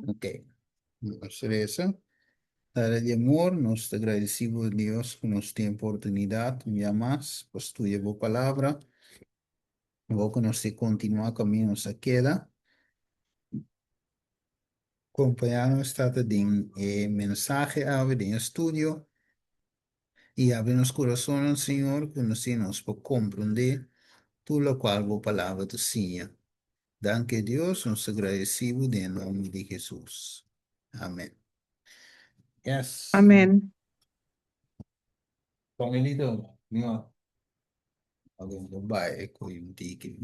Ok, vamos a hacer eso. Padre de amor, nos agradecemos Dios que nos tiene oportunidad un día más, pues tu llevó palabra, luego que nos continúa caminos a queda, acompañarnos trata de mensaje, ave de estudio, y abre los corazones, Señor, que nos por comprender tu lo cual vos palabra te siga. Danke Dios, nos agradecemos en nombre de Jesús. Amén. Yes. Amén. Pamelito, no, hago bye con un tiki.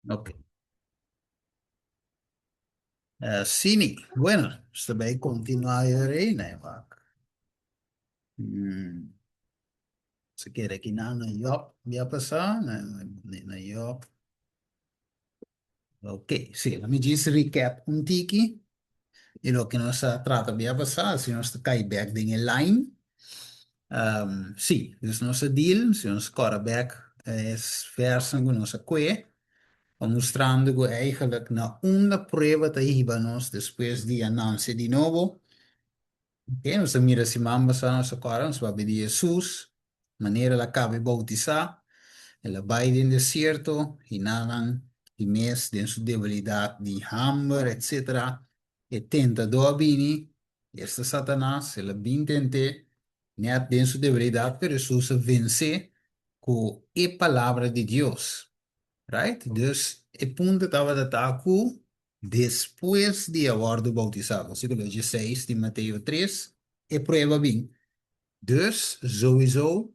Ok. Sini, bueno, também continuar aí, né, Marco? Se quer aqui na Yop, ia passar, na Yop. Ok, sim, me diz recap um tiki, e o que nós trata de passar, se nós cai back em line, sim, dus nosso deal, se nós quarterback é versa com nossa que, mostrando que eigenlijk na uma prova te íbamos depois de anúncio de novo. Ok, nós mira se mamba sa nossa cara, nós vai pedir Jesus, maneira la cabe bautizar, ela vai em deserto, e nadan, e mes de sua debilidade de hambre, etc. E tenta do abini, esta Satanás, ela bem tente, net de sua debilidade, pero Jesus vence com a palavra de Deus. Right? Dus el punto estaba de ataque después de haber bautizado. Versículo 16 de Mateo 3. E prueba bien. Dus sowieso,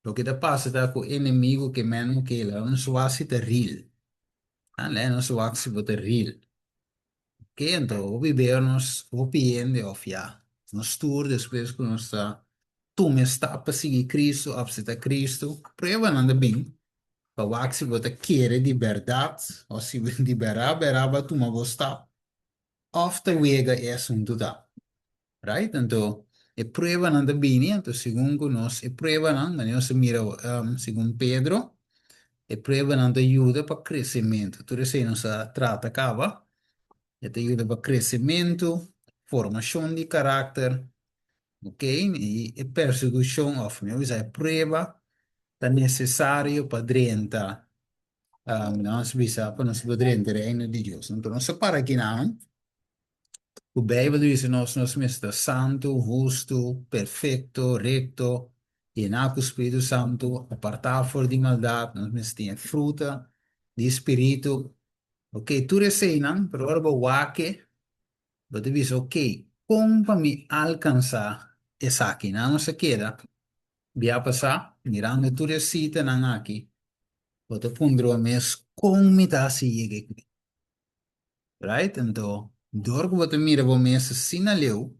lo que te pasa está con el enemigo que menos que la no se hace terrible. La no se hace terrible. Que então, vivermos o piende of ja. Nos tour después que nos está. Tu me está para seguir Cristo, absenta Cristo. Prueba nada bem. Para se você quer de verdade, ou se de verdade, beraba tu ma gostar, of te wega é assunto da, right? Então, é prova não da bini, então, segundo nós, é prova não, mas nós mira, segundo Pedro, é prova não da ajuda para crescimento. Tudo isso aí nós trata acaba, é te ajuda para crescimento, formação de caráter, ok? E é perseguição, of, é prova, é necessário para drentar. Nós bisa para nós poder entrar no reino de Deus. Então, nós para aqui não. O Bijbel diz que nós está santo, justo, perfeito, recto, e na o Espírito Santo, apartar fora de maldade, nós tem fruta de Espírito. Ok, tu receinas, pero agora vou aqui, você diz, ok, como para me alcançar essa aqui? Não se queda, via passar, mirando tu receita, não aqui, você pondrá mesmo como me dá se right? Então, door que você mira o mês sinaleu,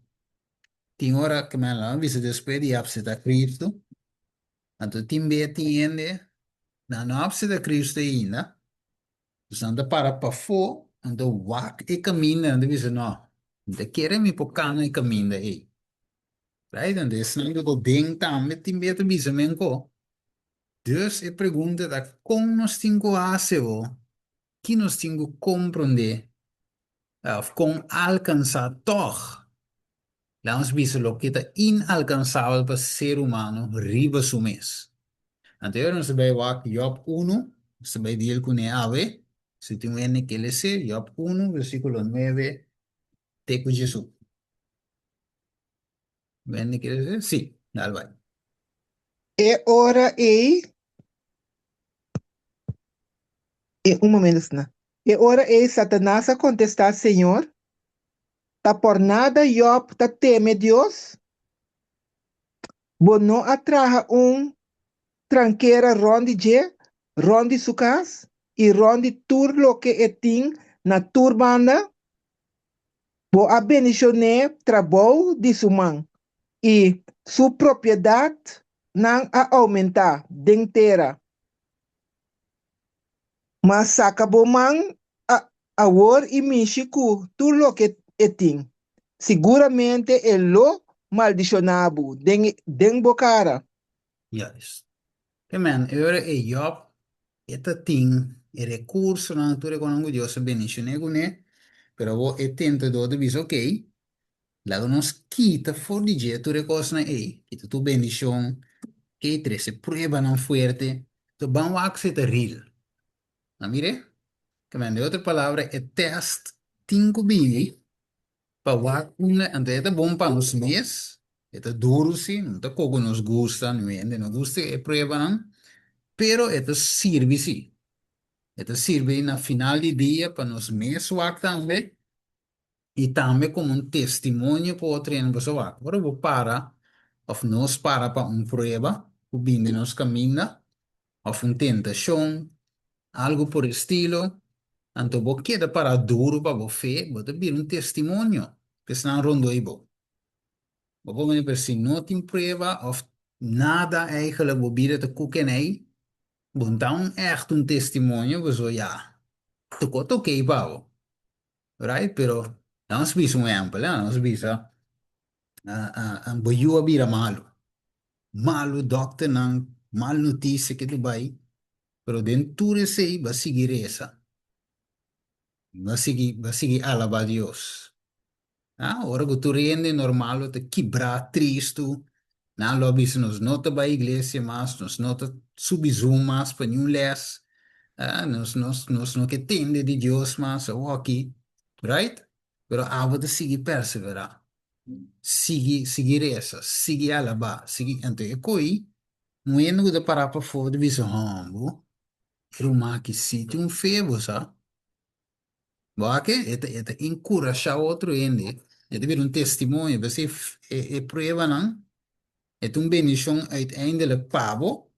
tem hora que me lá visa despedir a da Cristo, então tem bem tiende, na apse da Cristo ainda, então anda para fora, então wak e caminha, anda visa não, de querer me pocando e caminha aí, right? Então, esse não do bem também tem bem visa menco. Dus e pergunta da como nós temos a fazer, que nós temos que compreender, com alcançar toch. Langs visto lo que está inalcanzable para el ser humano, riba su mes. Anterior se ve wak Job 1, se ve diel kune ave, si tú ven que le sé, Job 1, versículo 9, te cu Jesús. ¿Ven que le sé? Sí, dale vai. E ora um momento, não. E ora Satanás a contestar, Senhor, tá por nada Job tá teme Deus, bo não atraja tranqueira ronde su casa, e ronde tur lo que etin na turbanda, bo abenicione trabalho de sua mão, e sua propriedade não a aumentar, dentera. Mas saca bo man Awor e Michiku, tu lo que etin. Seguramente el lo maldicionabu, den bocara. Juist. Que men, ora e Job, eta ting, e recurso na natura con Dios benedizione gune, però vo e tento do de bis ok, la nos quita for di je tu recurso na e, quita tu benedizione, que tre se prueba nan fuerte, tu ban wax het real. Na mire? Que men, de outra palavra, é test tinko bili, pa wax une, ante é bom para nos mes, é duro sim, não tá como nos gusta, não é, não gusta, é prueba não, pero é sirve sim. Ito sirve na final de dia para nos mesmos também e também como testemunho para outro ano pessoal. Agora vou para, ou nos para uma prova, o bem de nos caminha, ou uma tentação, algo por estilo. Então, vou queda para duro para você, vou te vir testemunho, que senão rondo aí, vou. Vou ver se não tem prova, ou nada eigenlijk, vou vir te koeken aí, bom, então, echt testemunho, você já, tocou, toquei, pau. Right? Pero não se visa um exemplo, não se visa a boiua vira malo. Malo doctor não, mal notícia que tu vai, pero dentro de si vai seguir essa. Vai seguir alabar Deus. Ah, ora que tu rende normal, te quebrar triste, não lo visa nos nota ba igreja, mas nos nota subizum mas para nenhum les. Ah, nos no que tende de Deus mas o aqui, right? Pero a de seguir perseverar. Seguir essa, seguir ela, ba, seguir, então, é coi, não é no de parar para fora de visão, hambo, rumar que sítio um febo, sabe? Porque é encorajar outro ainda, é de ver um testemunho, você é prova, não? É um bendição, uiteindelijk, pabo,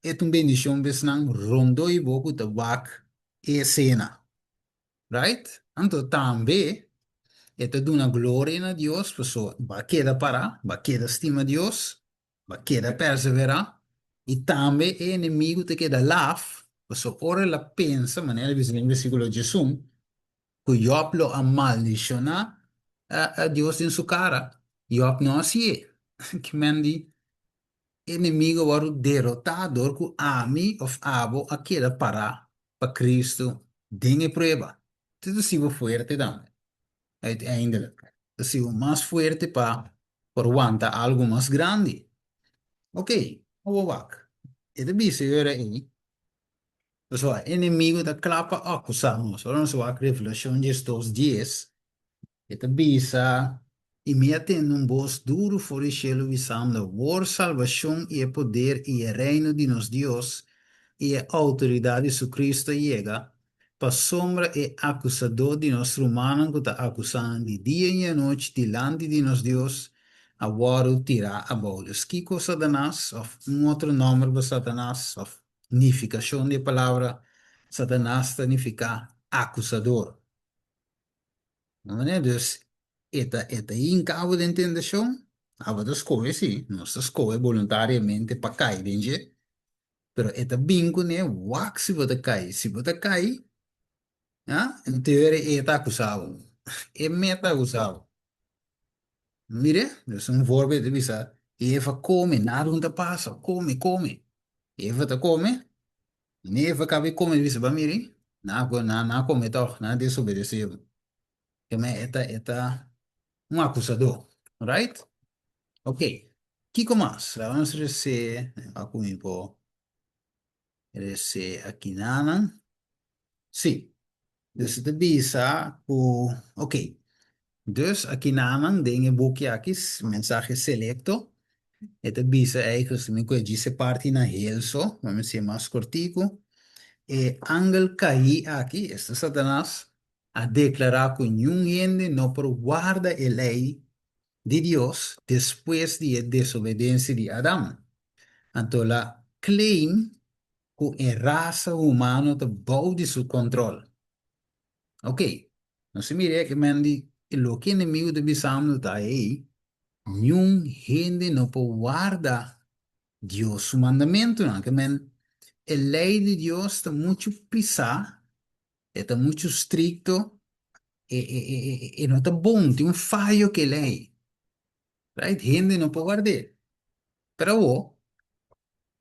é um bendição, você não, rondo e boco, de wak, e cena, right? Então, também, esto es de una gloria a Dios, pues va a quedar para, va a quedar estima a Dios, va a quedar perseverar, y también el enemigo te queda laf, pues ahora la pensa, manera de el versículo de Jesús, que Job lo amaldiciona a Dios en su cara. Job no así es. Que mendi, enemigo var derrotado, que ami of abo a queda para Cristo, dengue prueba. Entonces, si fuerte también. Uiteindelijk. Dat is más fuerte para por aguantar algo más grande. Ok, vamos back. Este bicho era ahí. Então, inimigo da clapa acusamos. Ora, nós vamos reflexão de estes dias. Este bicho, e me atende voz duro for o cielo visando por salvação e poder e reino de nos Deus e a autoridade de Cristo chega. Pa sombra e acusador de nosso humano que está acusando de dia e noite delante de nos Deus, agora tirar a bolas. Que com Satanás, ou outro nome para Satanás, ou significação de palavra, Satanás significa acusador. Não é? Dus, eta em cabo de intenção, a das coisas, sim, nós escolhe voluntariamente para cair, entende? Pero eta bingo, né? Wax se você cair, se você cair, ah, em teoria, eta acusado. É meta acusado. Mire, dus um voorbeeld de visa. Eva come, nada não passa, come, come. Eva tá come, nem Eva cabe come, visa, ba mire? Na come toch, na desobedeceu. Que me eta um acusador, right? Ok. Kiko mais? Vamos receber, aqui po, receber aqui nana. Sim. Dus de visa, ok. Dus aqui naman, dengue boekje aqui, mensagem selecto. Esta visa eigenlijk, me conhece parte na helso, vamos ser mais cortico. E angel caí aqui, este Satanás, a declarar que nenhum gente não por guarda a lei de Deus depois de desobediência de Adão. Então, la claim que a raça humana está bajo de seu controle. Ok, não se mire que mendi, lo que inimigo de bisamo está aí, nenhum gente não pode guardar Deus su mandamento, não, que men, a lei de Deus está muito pisar, Está muito estricto e não está bom, tem um falho que lei, right? Gente não pode guardar. Pero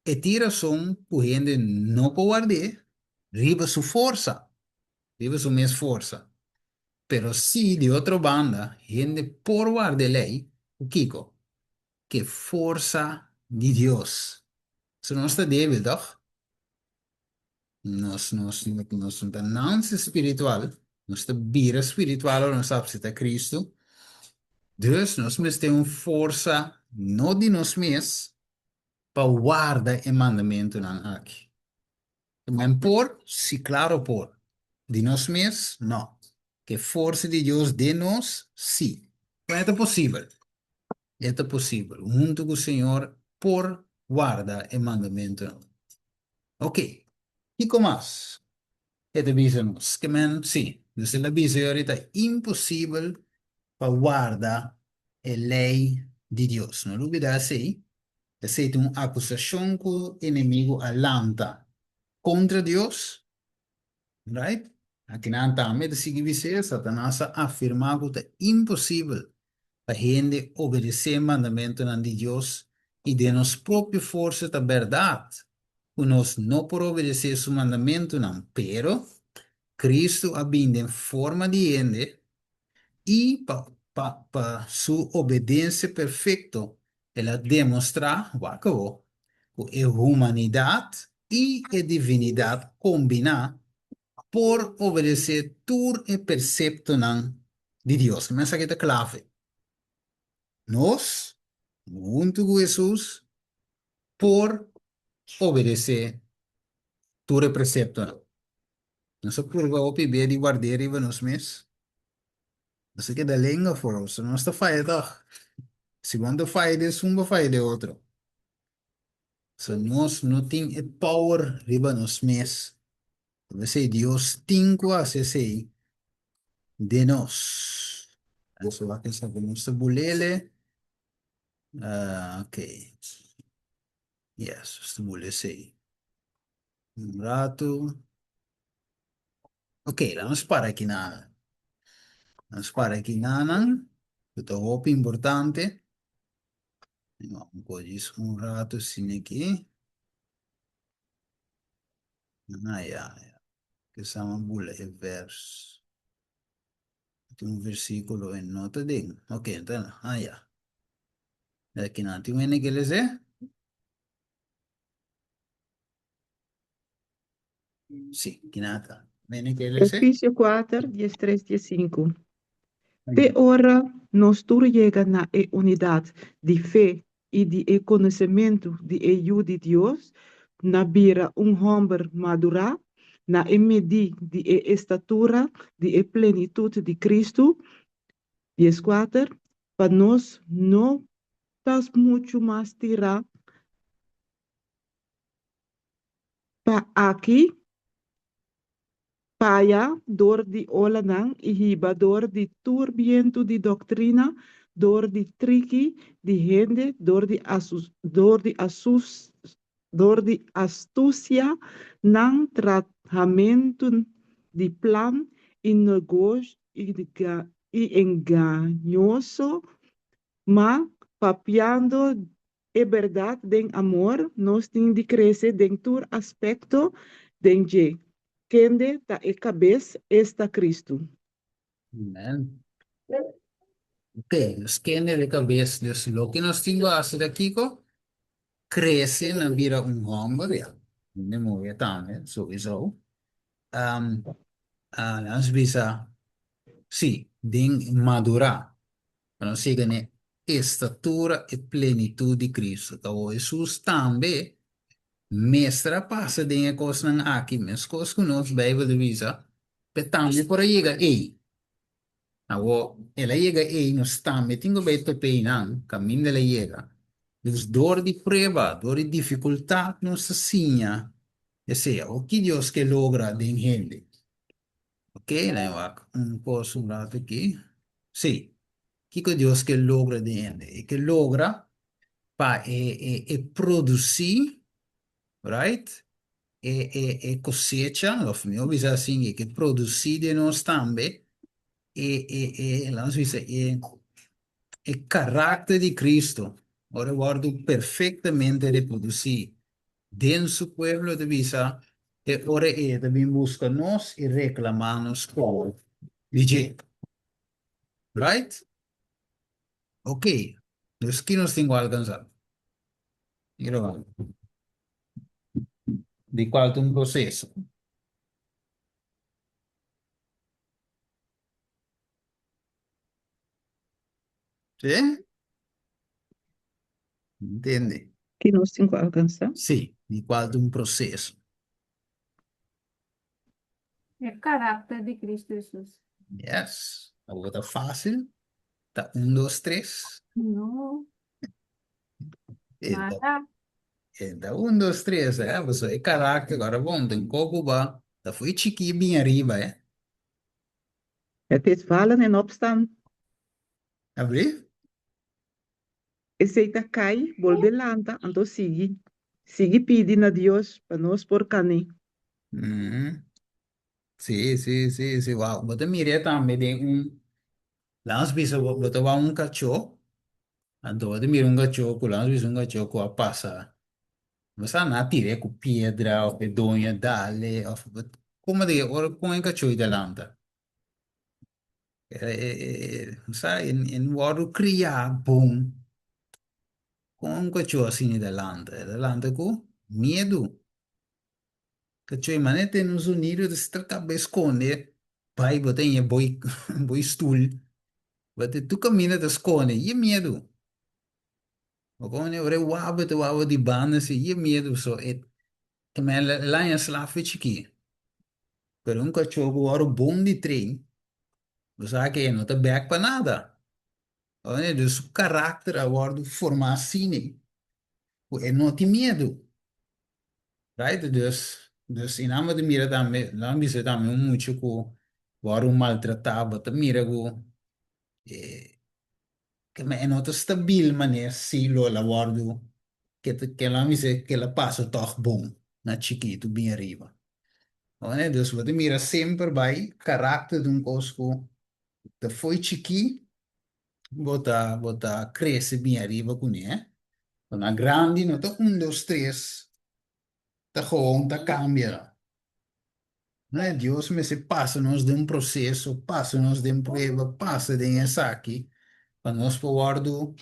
e tira som, o gente não pode guardar, riba sua força, riba sua mesma força. Pero se de outra banda, gente por guardar lei, o Kiko, que força de Deus. Se não está débil, toch? Nós não espiritual, nós está vida espiritual, nós sabemos que está Cristo. Dus nós mesmos temos força, não de nós mesmos, para guardar o mandamento não aqui. Mas por, sim, claro, por. De nós mesmos, não. Que força de Deus de nós, sim. Mas é possível. É possível. Junto com o Senhor, por guarda o mandamento. Ok. E como mais? É de nos que men, sim. Desde a visão ahorita é impossível para guardar a lei de Deus. Não olvida assim. Aceita uma acusação que o inimigo alanta contra Deus, right? Aqui na também de seguir vice, Satanás afirma que é impossível para a gente obedecer o mandamento de Deus e de nossa própria força da verdade. Nós não por obedecer su mandamento, não, pero Cristo ha vindo em forma de gente e para sua obediência perfeita, ela demonstra, acabou, que a humanidade e a divinidade combinam por obedecer tudo o precepto de Deus. Mas aqui está clave. Nós, junto com Jesus, por obedecer tudo o precepto. Nós por obedecer e guardar e nós mesmos. Nós que da língua for, não está falhando. Segundo faz de um, faz de outro. So, nós não temos power riba nós mesmos. Você Deus tem quase assim de nós. Isso vai pensar como se bulele. Ok. Yes, se bulele sei. Um rato. Ok, vamos para aqui na. Vamos para aqui na. Isso é importante. Vamos pôr isso um rato assim aqui. Ah, yeah. Que são bulele verso. Tem um versículo em nota de. Ok, então, já. Aqui não tem um que eles é? Sim, aqui não está. Vem que eles é? Efésios 4, 13, 15. Pe ora, nós tudo chega na unidade de fé e de conhecimento de eu de Deus, na bira homem madura, na medida de estatura de plenitude de Cristo, 14, para nós não estás muito mais tirar para aqui, Paya, door die olanang, ihiba, door die turbiento di doctrina, door die triki, die hende, door die astucia, nang tratamento di plan, in negócio e engañoso, ma papiando é verdade, den amor, nós tem de crescer den tur aspecto den je. Kende ta e cabeça está Cristo. Amen. Ok, los que de cabeça de lo que nós temos a fazer aqui, cresce na vida homem, já. Não morre também, sowieso. Nós bisa, sim, de madurar. Para nós chegar na estatura e plenitude de Cristo. Então, Jesus também mestra passa de coisas aqui, mas coisas que nós Bíblia divisa, petamos por aí, ei. Now, ela llega e não está metendo bem tope não, caminho ela llega. Dus dor de prova, dor de dificuldade não se sinha. E seja, o que Deus que logra de gente. Ok, né? Posso um rato aqui. Sim, o que Deus que logra de gente? E que logra para produzir, right? cosecha, of meu bisa assim, que produzir de nós também, vamos dizer, caráter de Cristo. Ora, guardo perfeitamente reproduzir dentro do pueblo de Visa, e ora também busca nós e reclamamos por. DJ, right? Ok. Dus aqui nós temos alcançado. Mira, de qual um processo. Sim? Entende? Que nós temos que alcançar. Sim, de qual um processo. É caráter de Cristo Jesus. Yes. A outra fácil. Tá, um, dois, três. No, Então, nada. um, dois, três. Você é caráter. Agora, bom, tem coco, ba. Tá, foi chiquinho bem arriba, é? Het is vallen en opstaan. Abrir? Aceita cai, volve lanta, então sigue. Sigue pedindo a Deus para nós por cani. Uhum. Sim, sim, sim, sim. Uau. Você mira também de um. Lá, as pessoas, você vai um cachorro. Então, você mira um cachorro, lá, as pessoas, um cachorro que vai passar. Você não tira com pedra, ou pedonha, dale, ou... Como de, ou com um cachorro de lanta. Sai, in waru criar bom com um cachorro assim de lanta com medo. Cachorro, mas tem nos Unidos, se acaba esconder, pai, botar em boi, boi stool, botar tu caminha de esconder, e medo. O como ne ore wabo de banda, se e medo, só é, também lá em slafe chiqui. Pero um cachorro, oro bom de trem, você sabe que não tá back para nada. Olha, dus o caráter agora formar assim, é não tem medo. Right? Dus in ama de mira também, lá me se também muito com o maltratava, te mira com que me não tá stabil maneira se lo la guardo que lá me se que la passo toch bom na chiquito bem arriba. Né? Dus wat mira sempre vai caráter de um cosco te foi chiqui, bota cresce bem arriba com né? Na grande não tá um, dois, três, tá gewoon, tá cambia. Né? Deus me se passa-nos de um processo, passa-nos de um prueba, passa de um saque, para nós poder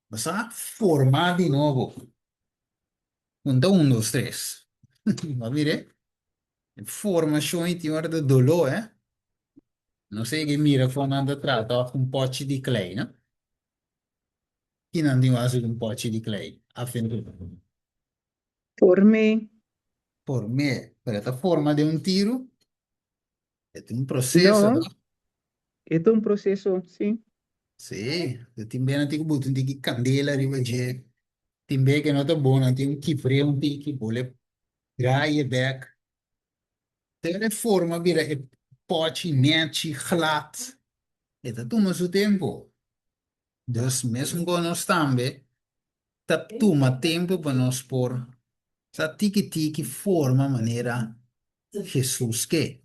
passar formar de novo. Então, um, dois, três. Vai ver? Formação em hora de dolor, eh? Não sei que mira quando anda atrás, com um pote de clay, né? Que não tem mais um pote de clay. Afinal, Por mim, por me, para a forma de um tiro, é um processo, não, tá? é um processo, sim. Sim, eu também não tenho que botar candela, riba, timbe que não tá bom, não tem que frear um tique, bole, draai back. De forma vira é pote, net, glad. E dat toma seu tempo. Dus mesmo quando nós também, tá toma tempo para nós pôr essa tique forma maneira Jesus que,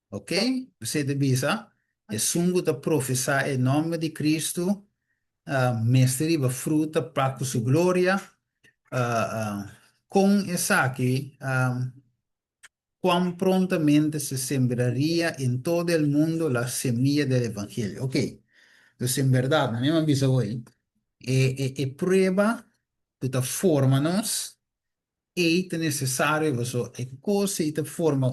ok? Você deve saber, é sungo da professar em nome de Cristo, mestre da fruta, para sua glória, com essa aqui, cuán prontamente se sembraría en todo el mundo la semilla del Evangelio. Ok, entonces en verdad, la misma visa hoy, prueba, tutta forma-nos, e é necessário, você, é coisa, e te forma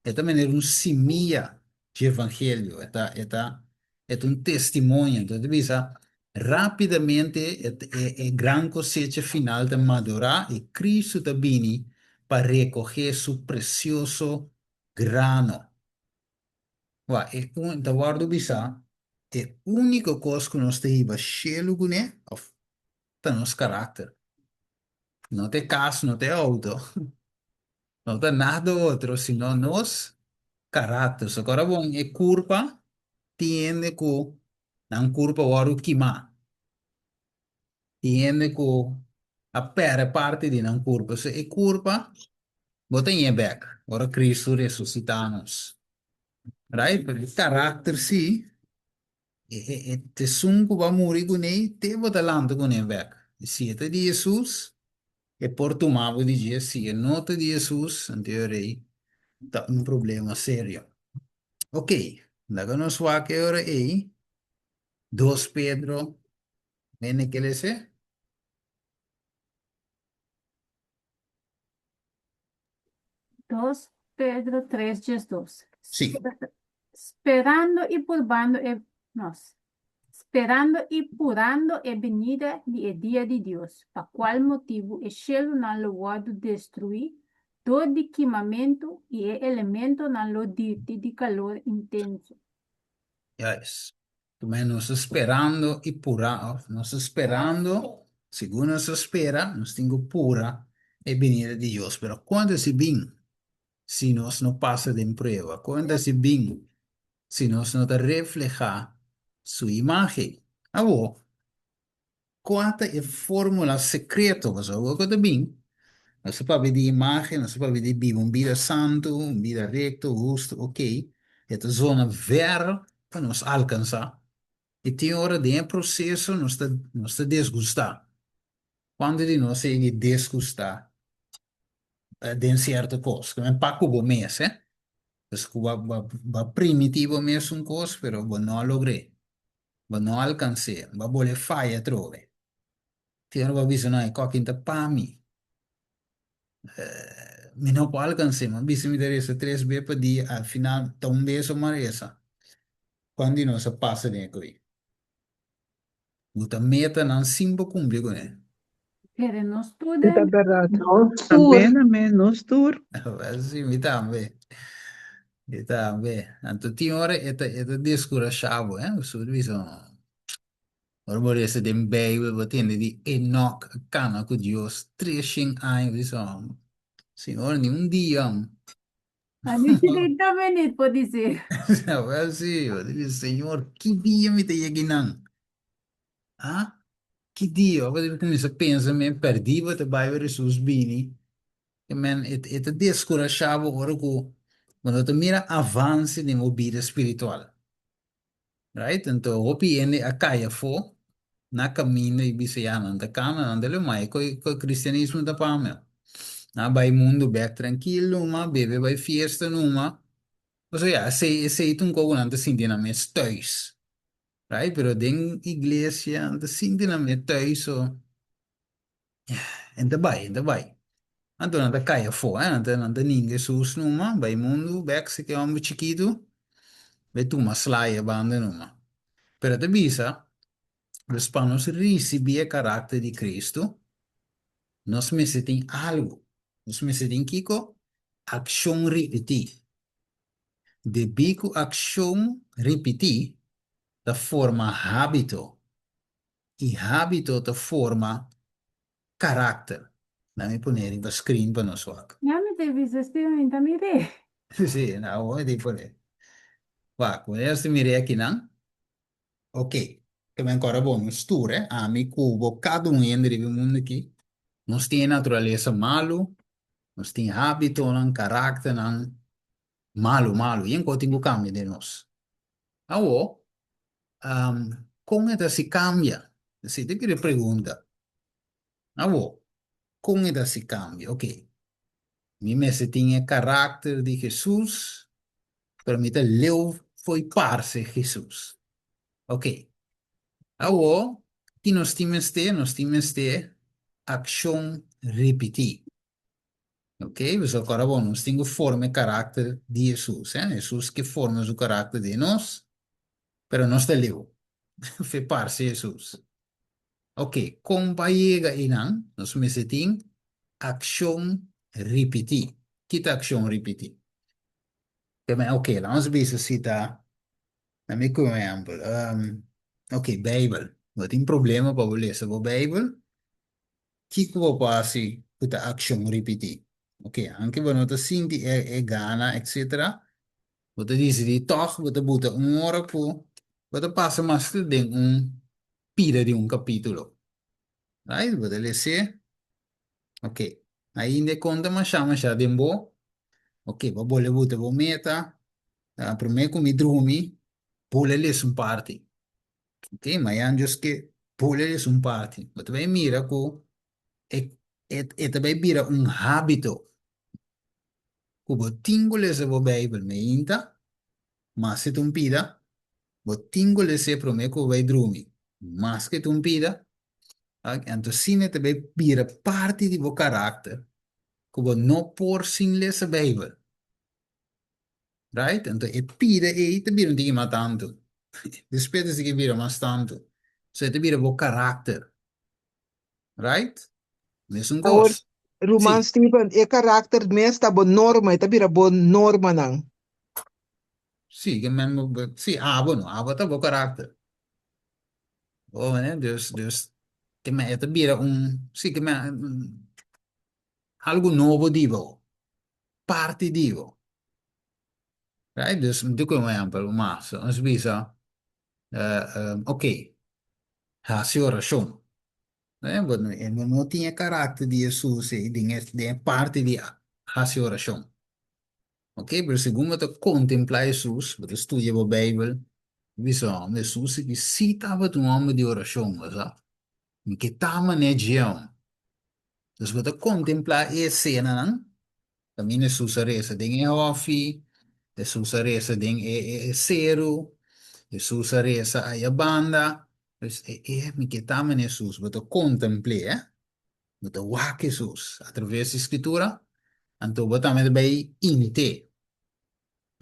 é também um semilla de Evangelho, é um testemunho, então, visa, rapidamente, grande cosecha final de madurar, e Cristo também para recoger su precioso grano. Wa, da guardo bisa, é única coisa que nós temos cheio com né, é nosso caráter. Não tem carro, não tem auto, não tem nada outro, senão nós caráter. Agora, bom, é culpa, tiene que, não culpa o que má, tiene que a pera parte de não culpa. Se é culpa, Bota em back. Ora Cristo ressuscitamos. Right? Porque o caráter, sim, te sungo va morire con ei, te bota lanto con ei back. E siete di Jesus, e por tomavo di dia, sì, e nota di Jesus, in teoria, da un problema serio. Ok, daga nos wa che ora è, 2 Pedro, bene che le se? 2 Pedro 3:2. Sì, Esperando y purgando, no, esperando y purando a venida e dia de Deus, para qual motivo o cielo não louvado destruir todo equipamento e elemento não lo dirti de calor intenso. yes. Come nos sperando e pura, nos sperando, según nos espera, nos tengo pura e venire di Dios. Pero quando si bin, si nos no pasa de prueba, quando si bin, si nos no te refleja su imagen. Abo, quanta é fórmula secreta, você o bin? Não se pode ver imagem, não se pode ver Bíblia, um vida santo, um vida recto, justo, ok. Esta zona ver para nos alcançar. E tem hora de um processo nos está desgustar. Quando de nós se desgustar de certa coisa, como é paco bom mês, eh? Pues va primitivo mesmo um coisa, pero não logrei, não alcancei, va vole falha trove. Tem hora va bisogno di qualche para mim. Mi não pode alcançar, mas se me interessa 3 vezes por dia, al final, tão vez ou maresa. Quando não se passa de aqui. Muita meta não sempre cumpre com ele. Pero no Isso é estudem, verdade. Amén, amén. Nos tur. Assim, me também. Me também. Então, tinha hora, esta descorajava, o serviço. Ora, vorrei de um Bijbel, wat in die Enoch, cana com Deus, 300 anos, isso. Senhor, nem dia. a gente nem também pode dizer. Assim, eu disse, Senhor, que dia me tem aqui, não? Ah? Que dia, eu comecei a pensar, me perdi, wat bij Jesus bini. E men, het descorajava, ora, quando tu mira avanço de uma vida espiritual. Right? Então, hopi ene a caia fo, na caminho e bisiana, anda cana, anda le mai, co cristianismo da pame. Na vai mundo back tranquilo, uma bebe vai fiesta numa. Ou seja, sei tu com anda sintindo me thuis. Right? Pero den igreja anda sintindo me thuis, so, anda vai. Então, anda caia fo, anda ninguém sus numa, vai mundo back se que é um chiquito, vai tu uma slaia banda numa. Pero te bisa, los panos recibir carácter de Cristo, nós necessitamos algo. Nós necessitamos Kiko, ação repetir. De bico ação repetir, da forma hábito. E hábito da forma caráter. Não me poner em screen para nós. Já me teve assim, também. Sim, não, é de poner. Vá, com esse mirei aqui, não? Ok. Que me ancora bom, mistura, ami, cubo, cada um entra no mundo aqui. Nós temos natureza malo, nós temos hábito, não, caráter, não, malo. E enquanto tem cambio de nós. Agora, como é que se cambia? Se te queria pergunta, agora, como é que se cambia? Ok. Mi messe tinha caráter de Jesus, para mim, leu foi parce Jesus. Ok. Agora, que nós temos ter ação repetir. Ok? Pues agora, bom, nós temos forma e caráter de Jesus. Jesus que forma o caráter de nós, pero nós te leu. Faz parte de Jesus. Ok, kung paiga inang, nós mesiting action repetir. Kita action repetir. Kaya, ok, vamos ver se cita, na mi exemplo, ok, Bible. Não tem problema para ler a Bible. Que vou passar puta action repetir. Ok, anche quando tu senti e gana, etc. Você diz de toch, você bota hora por, você passa mais de pira de capítulo. Right? Você lê, ok. Aí ainda conta, mas chama já de boa. Ok, para boleh buta bo meta. Primeiro comi drumi, pula eles um parte. Ok, mas antes que pula eles um parte. Mas também mira que é também vira um hábito. Que bo tingo les bo Bible me inta, mas se tu pida, bo tingo les se prome que vai drumi. Mas que tu pida, então sim também vira parte de bo caráter. Que bo não por sim les Bible. Right? Então é pida e também não tem tanto. Despeito se que vira mais tanto. So te vira bo caráter. Right? Mesmo Agora, coisa. Roman Sim, Stephen, e karakter mesta bo norma, itabira bo norma nang. sim, que mesmo, sim, bueno, tá bo caráter. Oh, né? Deus, que me te vira sim, que me, algo novo divo, parte divo. Right? Dus, doe ik een exempel, mas, ons visa, ok, has je oração. Bueno, ele não tinha caráter de Jesus, e de parte de has je oração. Ok, pero segundo te contempla Jesus, você estuda a Bíblia, visão, Jesus que citava um homem de oração, sabe? Em que tama ne jeão. Dus você contempla a cena, não? Também Jesus reza em ofi, Jesus reza em cero, Jesus reza a banda. Dus me que tama ne Jesus, você contempla, você wak Jesus, através da escritura, então você também vai inte.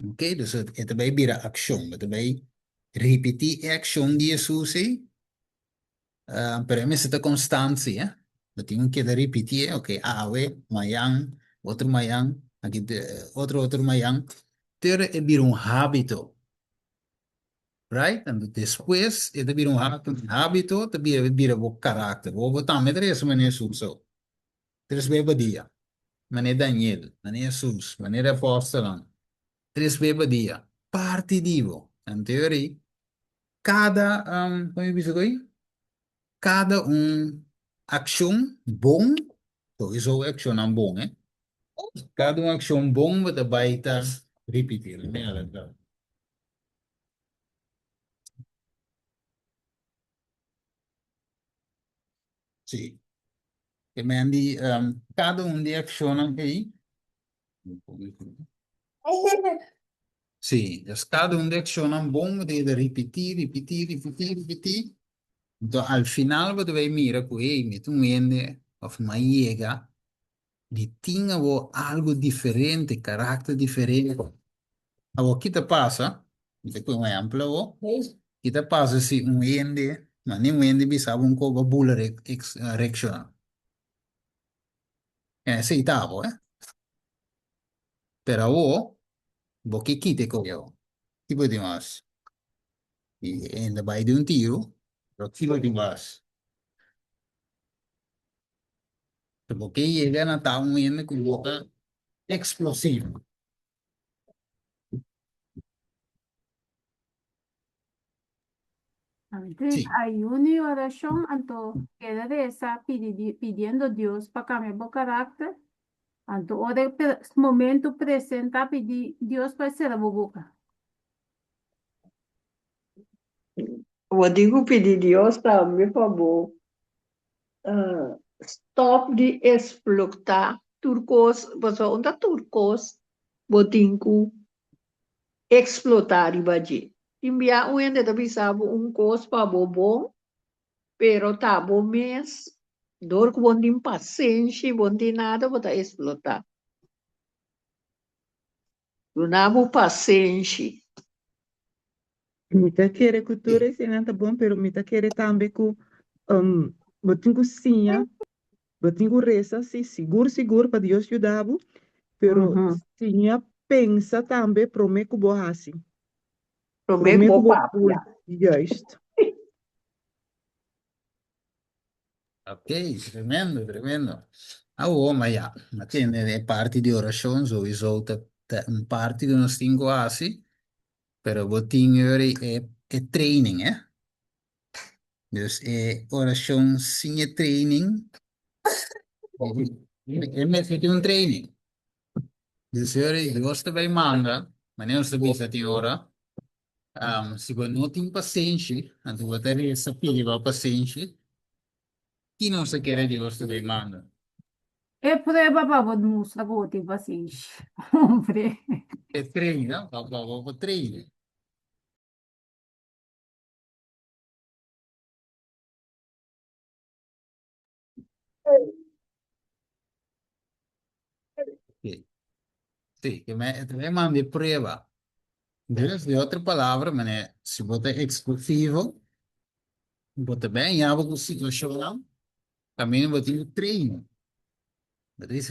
Oké, dus het bij bira action, het bij repetir action die Jesus zei, pero me seta constancia, lo tengo que de repetir, ok, ave, mayang, otro mayang, aquí otro mayang, pero es vir un hábito, right? En después, es vir un hábito, te vir un carácter, o botar me tres maneira Jesus, tres beba dia, maneira Daniel, maneira Jesus, maneira apóstolo, tres beba dia, partidivo, en teoria, cada, como eu disse aí, cada action bom, sowieso action aan bom, hè? Cada action bom wat erbij está repetir, né? Sim. Que me andi, cada de action aí, sim, dus cada de action bom de repetir, repetir, repetir, repetir. Então, al final, wat wij mira com ele, met um ende, of uma llega, de tinha algo diferente, carácter diferente. Agora, o que te passa? Vou dar um exemplo. O que te passa se ende, mas nem ende bisa um coba bula reaction. É aceitável, eh? Pero o que quite com eu? Tipo de mais. E ainda vai de tiro, pero tipo de mais. Porque chega na tal ende com boca explosiva. Entonces, Sim. ayuno y oración, anto queda de esa pidiendo a Dios para cambiar el carácter. Anto, o de momento presente, pedir Dios para ser la boca. Wat digo pedir Deus também, por favor, stop de explotar turcos, você onda turcos, botinco, explotar e badir. Enviar o ende da bisabo cos para bom, pero tá bom mês, dor que bom tem paciência, bom tem nada, bota explotar. Não há paciência. Mita querer cultura Sim. esse não tá bom, pero mita querer também que botinho cozinha, botinho reza, sim, seguro para Deus ajudar, pero Uhum. tinha pensa também prome que borrasse, Promete prome que bom bo papo. pul, justo. Ok, tremendo, tremendo. Mas ja, ma tiene le parti di oração, sowieso een parte que nós temos quase, pero botinho é training, hè? Dus oração sem training, E metti un training. Dus je was erbij maandag, wanneer was de visa die ora? Se você não tem paciência, então você tem essa pilha de paciência, que não se quer de você bem manda. E prueba para vos mostrar que tem paciência. Hombre. É treino, não? Para treino. Sim, sim, que me também manda prova. Dus de outra palavra, mané, se você é exclusivo, você bem, já vou situação, também vou ter treino. Dat is,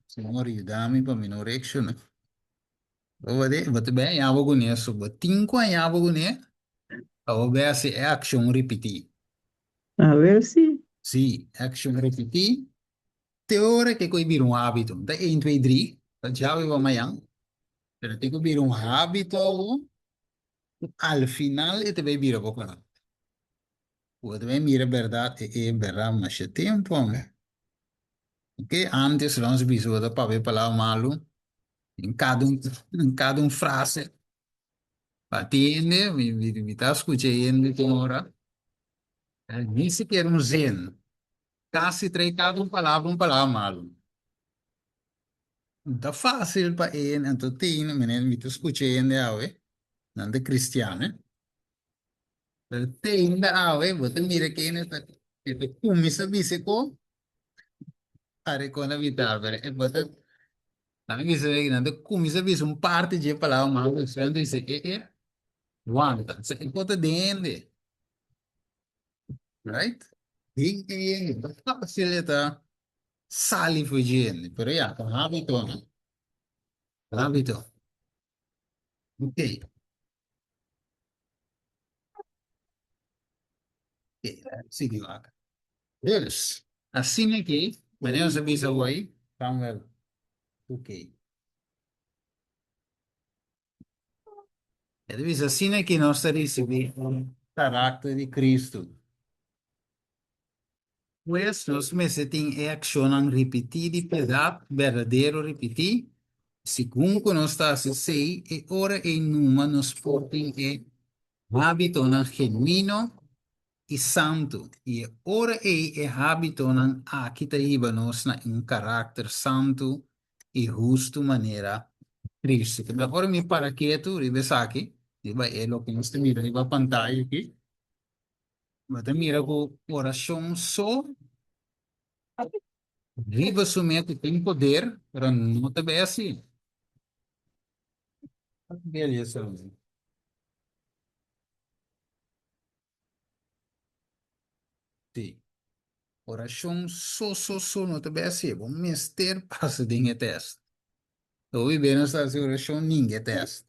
senhor, ajuda-me para minha reaction, né? Você bem, já vou conhecer, você tem que já vou conhecer, ou ver se é action repetir. A ver si. Sim, action repetir. Teoria que coi vira um hábito. Da 1, 2, 3, já vai amanhã. Pero tem que vir um hábito, al final e te vai virar pouco. O te vai mirar verdade e verdade, mas é tempo, né? Que antes nós bisou da para ver falar malo em cada um frase. Atende, me tá escutando, tenora. Nem sequer um zen. Quase três cada um palavra malo. Não tá fácil para ele, então tem, menino, me tá escutando, não é cristiano, né? Tem da você mira que nesta que começa a ko are ko na vital pero e bota na bisa que nada começa a um parte de palavra mas você dice que é wanta se bota dende right ding que facilita sali fugindo pero ya con hábito no hábito ok sigue lá eles assim aqui mas não bisa aí vamos ver ok. Ed è assim é que nós recebemos o caráter de Cristo. Pues nós merecemos é ação repetir e pedar, verdadeiro repetir. Segundo nós está a sei, e ora e numa nos portem é hábito não genuíno e santo. E ora é hábito não aqui tá iba nós na um caráter santo e justo maneira Cristo. Que agora me para quieto, ribe aqui. Diba, é o que nós temos, riba pantalla aqui. Mas mira com oração só, viva somente tem poder, para não te ver assim. Beleza. Sim. Oração só, não te ver assim. Bom, mister passa de teste. Então, e bem, essa oração ninguém teste.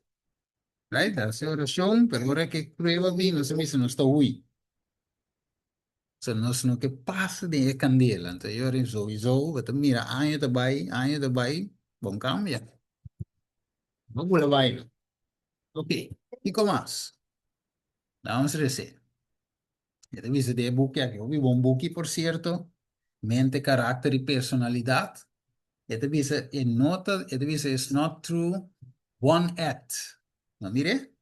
Right? Essa oração, pero agora que prueba bem, não sei se não está ui. Se nós não que passa de candela. Então, eu resolvo, você mira, año de vai, bom, cambia. Vamos lá, vai. Ok. E como mais? Vamos a decir. Ya te viste de buque aquí. Vivo un buque, por cierto. Mente, carácter y personalidad. Ya te viste en nota. Ya te viste, it's not true one act. ¿No mire?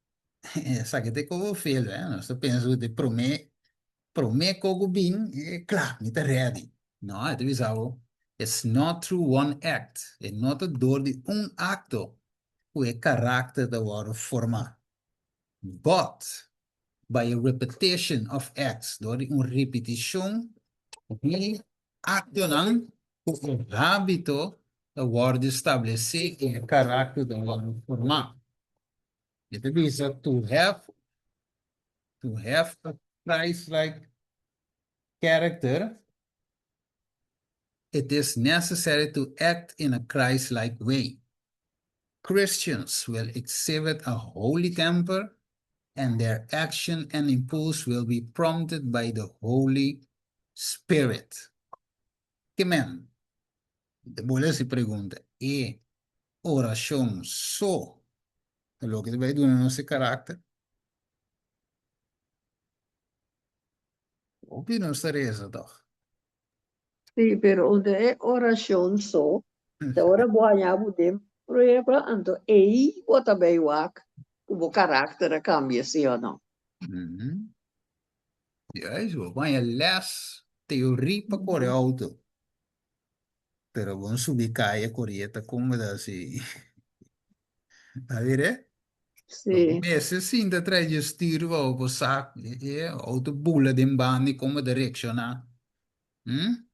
Sáquete como feel, ¿eh? No estoy pensando de prome como bien, claro, ni te ready. No, ya te viste algo. It's not through one act. Es nota door de un acto. O carácter de worden formar. But by a repetition of acts, door uma repetição de accionar o hábito de word estabelecer e o caráter de word formar. It means that to have a Christ-like character, it is necessary to act in a Christ-like way. Christians will exhibit a holy temper, and their action and impulse will be prompted by the Holy Spirit. Amen. Boleh se pergunta, e oração só é o que vai dar no nosso caráter? Ou que não seria isso, então? Sí, pero donde es oración so, de ahora voy a poder prueba, ando ahí o también wak, como carácter cambia, sí o no. Mhm. Juist, maar je les theorie para correr auto. Pero vos subir calle corrieta como assim. A ver, é? Sí, Meestal zien dat er je sturen wel op een zaak, auto boelen den baan, die komen directiona. Hm?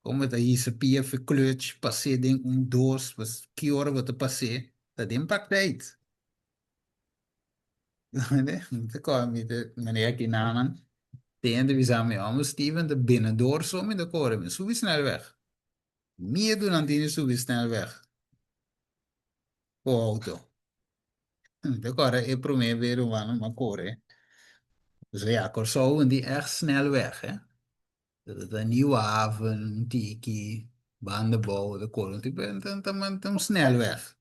Como dat hier se pia verkleurt, passeer den doos, was kior wat te passeer. Dat in praktijk. Nee, dat kan met de meneer Kinanan. De ene wie samen met Steven, de binnendoor zo met de koren, zo snel weg. Meer doen dan die zo snel weg. Voor auto. De koren, ik probeer weer een man, maar koren. Dus ja, Corso, en die echt snel weg, hè. Dat het een nieuwe haven, tiki, bandenbouw, de koren. Ik ben dan snel weg.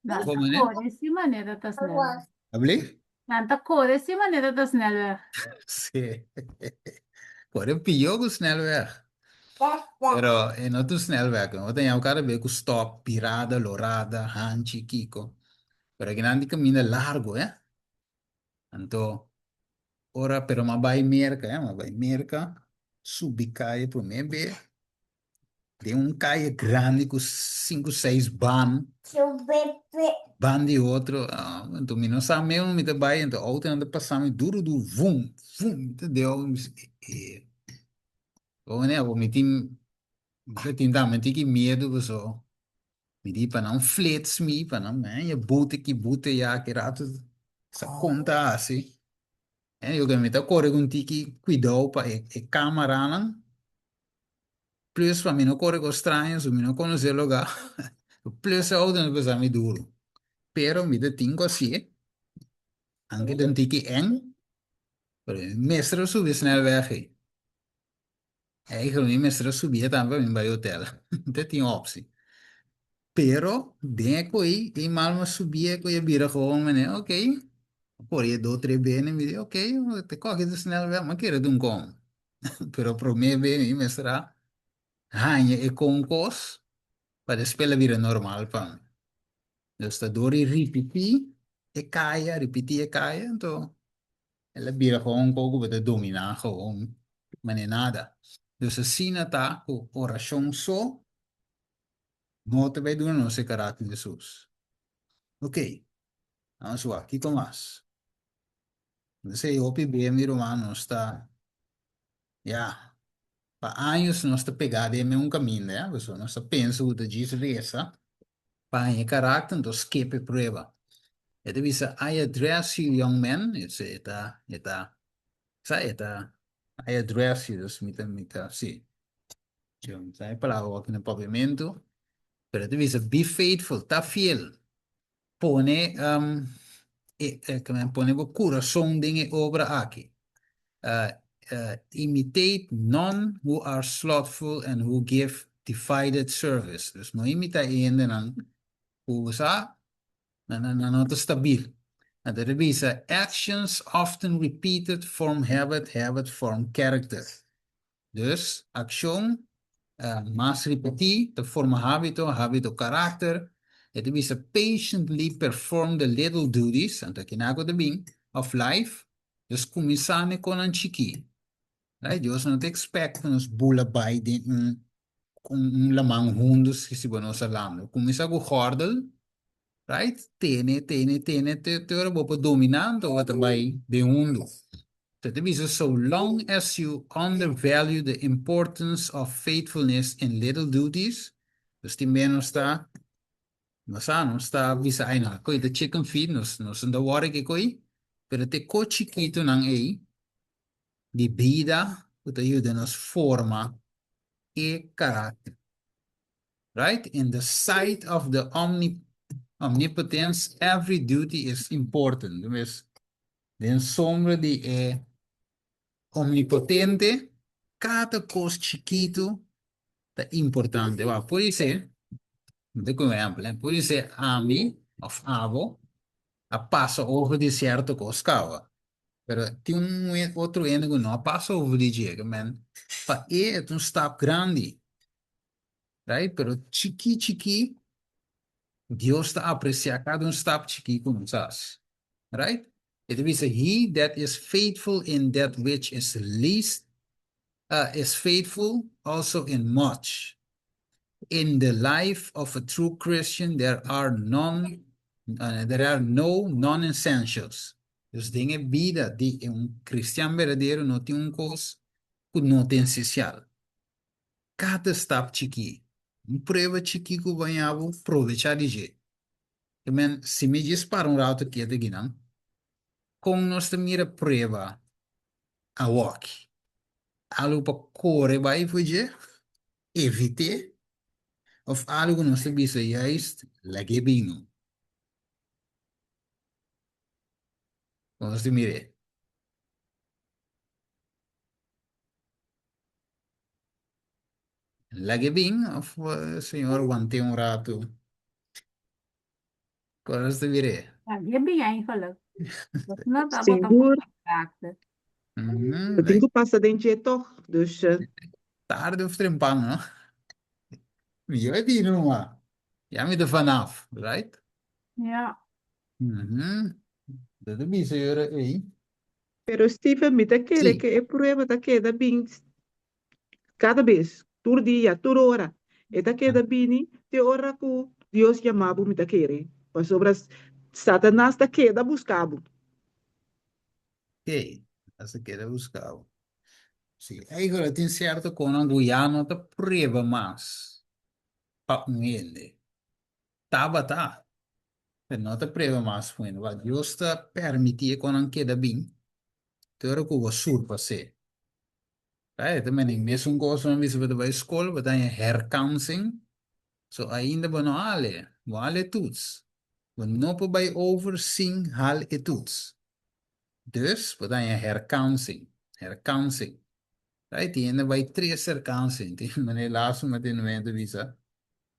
Nanta Kom maar, hè? corre de maneira tá snel. Alsjeblieft? Nanta corre de maneira tá snel weg. Sí. Koren pijogo snel weg. Pero no tu snel weg. Want dan jou cara beco stop, pirada, lorada, hanchi, kiko. Pero que nandi camina largo, eh? Anto, ora, pero ma vai merca, ma vai merca. Subi calle pro me ver. Tem calle grande com 5, 6 ban de outro. Ah, então, me não sabe mesmo, me vai, então, auto anda passando duro, duro, vum, vum, entendeu? Ou, né, ou me tem também, tem que medo, você. Me di para não flits me, para não, né, e bote que bote, já, que rato, essa conta, assim. É, eu que me tá correndo com tiki, cuidado, para e câmera, não? Plus, para mim não corre com estranhos, para mim não conhecer lugar. Plus, auto não precisa me duro. Pero mi de tingo assim, anche de tiki eng, pero mestre subir snel weg. Eigenlijk niet mestre subir também in bij hotel. Dat tinha optie. Pero, denko aí, tem mal uma subir, que eu vira gewoon, meneer, oké. Por aí, 2, 3 benen, me diz, oké, te corre de snel weg, maar quero doen como. Pero, pro me bem, mestra, hanha e concos, para spelen weer normaal van. Dus dat door die repetie, e kaya, repetie e kaya, então. Ela vira gewoon koken met de domina, gewoon, maar niet nada. Dus ze zien het daar, oração zo, moeten wij doen onze karakter de sus. Oké, vamos lá, aqui Tomás. Dus aí, op bem, meu irmão, está, ja, para anos nós está pegado em um caminho, né? Você nós está pensando de diz resa, para em caráter, então skip a prova. E deve ser, I address you, young man, I address you, dus sim. Sai palavra aqui no pavimento, pero deve ser be faithful, tá fiel. Pone, pone o coração de obra aqui. Imitate none who are slothful and who give divided service. Dus não imita ainda não usa, não está stabil. En de revisa, actions often repeated form habit form character. Dus, action mas repetir, de forma hábito carácter. Het is a patiently perform the little duties, en dat kinago de bing, of life. Dus começar com een chiqui. Right? Deus não te expecta nos bula bij de lamang hundos que se bono sa lam. Começa com gordel, right? Tene, te ora bopo dominando wat bij de hundo. That is so long as you undervalue the importance of faithfulness in little duties, dus die menos está, não está visa aí na coi the chicken feed nos anda wara que coi, pero te co chiquito nang ei, di vida, que te ayuda nos forma e carácter, right? In the sight of the omnipotence, every duty is important. Dus, den sombra die omnipotente, cada cosa chiquito é importante. Va, puede ser, de exemplo, puede ser a mí, of avo, a passo over de certo coscava. Pero tem outro ene que não passa over de jeito, man. Para é um stap grande, right? Pero chiqui, Deus está a apreciar cada stap chiqui como faz, right? It means he that is faithful in that which is least, is faithful also in much. In the life of a true Christian, there are no non-essentials. Dus dingen bieden die een christian verdadeiro não tem coisa que não tem essencial. Cada stap chiqui, prova chiqui que banhava, aproveitar de jeito. Men, se me diz para rato que é de não, com nós mira prova a walk. Algo para correr vai fugir, evite, of algo não se bisa juist, lege bem. Nós mire. Lege bem, of senhor, aguante rato. Nós mire. Je bent eigenlijk. Dat is net dat wat Seguro, op raakte. eu tenho que passar dentro toch. Dus Tarde of trempang, no? Je weet die nog maar. Ja, met de vanaf, right? Ja. Dat is een zeuren, pero Stephen, me tá querer Sim. que é prueba tá queda bem cada vez, todo dia, toda hora. E tá queda bem, te hora que Deus chamava me tá querer. Mas sobre Satanás tá queda buscava. Ok, essa que era buscar. Sim, aí agora tem certo que o Guyana tá preva mais. Para um ele. Tá. Mas não tá preva mais, foi. Deus está permitir que não queda bem. Então, que eu surpa se. Right? Também nem mesmo coisa não visa para a escola, para ter herkansing. So ainda não ale toets. We noppen bij overzien, haal het toets. Dus, wat dan je herkansing. Right? Die ene bij twee herkansing. Die meneer laatst met in de visa.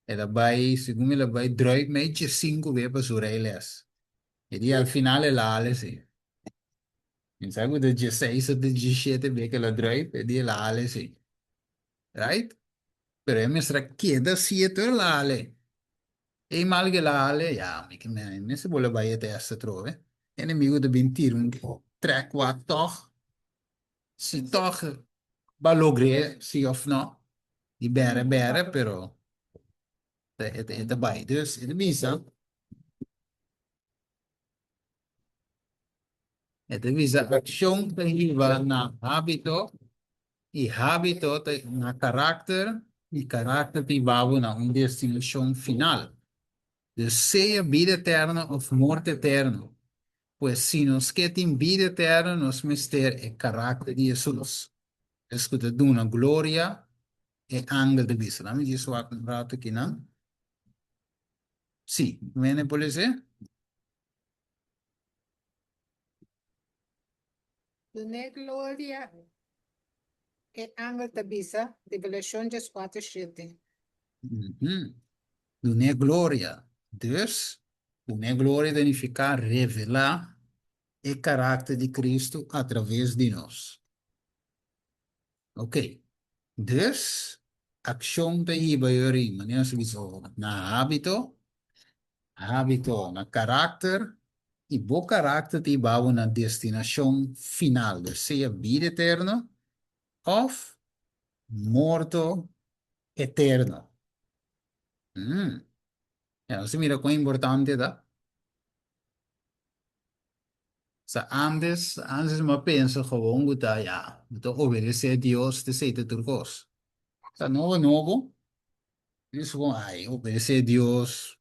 En daarbij, segundo me bij druip meetje cinco weer pas sur les. E die al finale la ale si. In sago de 16 of de 17 weer que la druip, e die la ale si. Right? Pero é mestra queda siete la ale. E malgelale, ja, me se vuole bij het eerste trove. En dan moet je de un trek wat toch, si toch balogre, si of no, di bere, però, het bij. Dus, in de visa, action te hiva na habito, i habito te na karakter, i karakter te babu na un destinación final. Dus sea vida eterna of muerte eterna. Pues si nos queda en vida eterna, nos mister el carácter de Jesús. Escuta, de una gloria e ángel de vista. Dame disso um rato aqui, não? Sim, viene por dizer? Dune gloria e ángel tabisa, Revelação 4:7. Dune gloria. Dus, dune gloria significa revelar o carácter de Cristo através de nós. Ok. Dus, action te iba yuri, maneira se diz, na hábito, na carácter, e bom carácter te bouwen na destinação final, dus seja vida eterna of morto eterno. Ja, você mira quão importante é. Antes me pensa gewoon goed dat ja, moet obedecer a Deus de zeite turcos. Novo, is gewoon, ai, obedecer a Deus,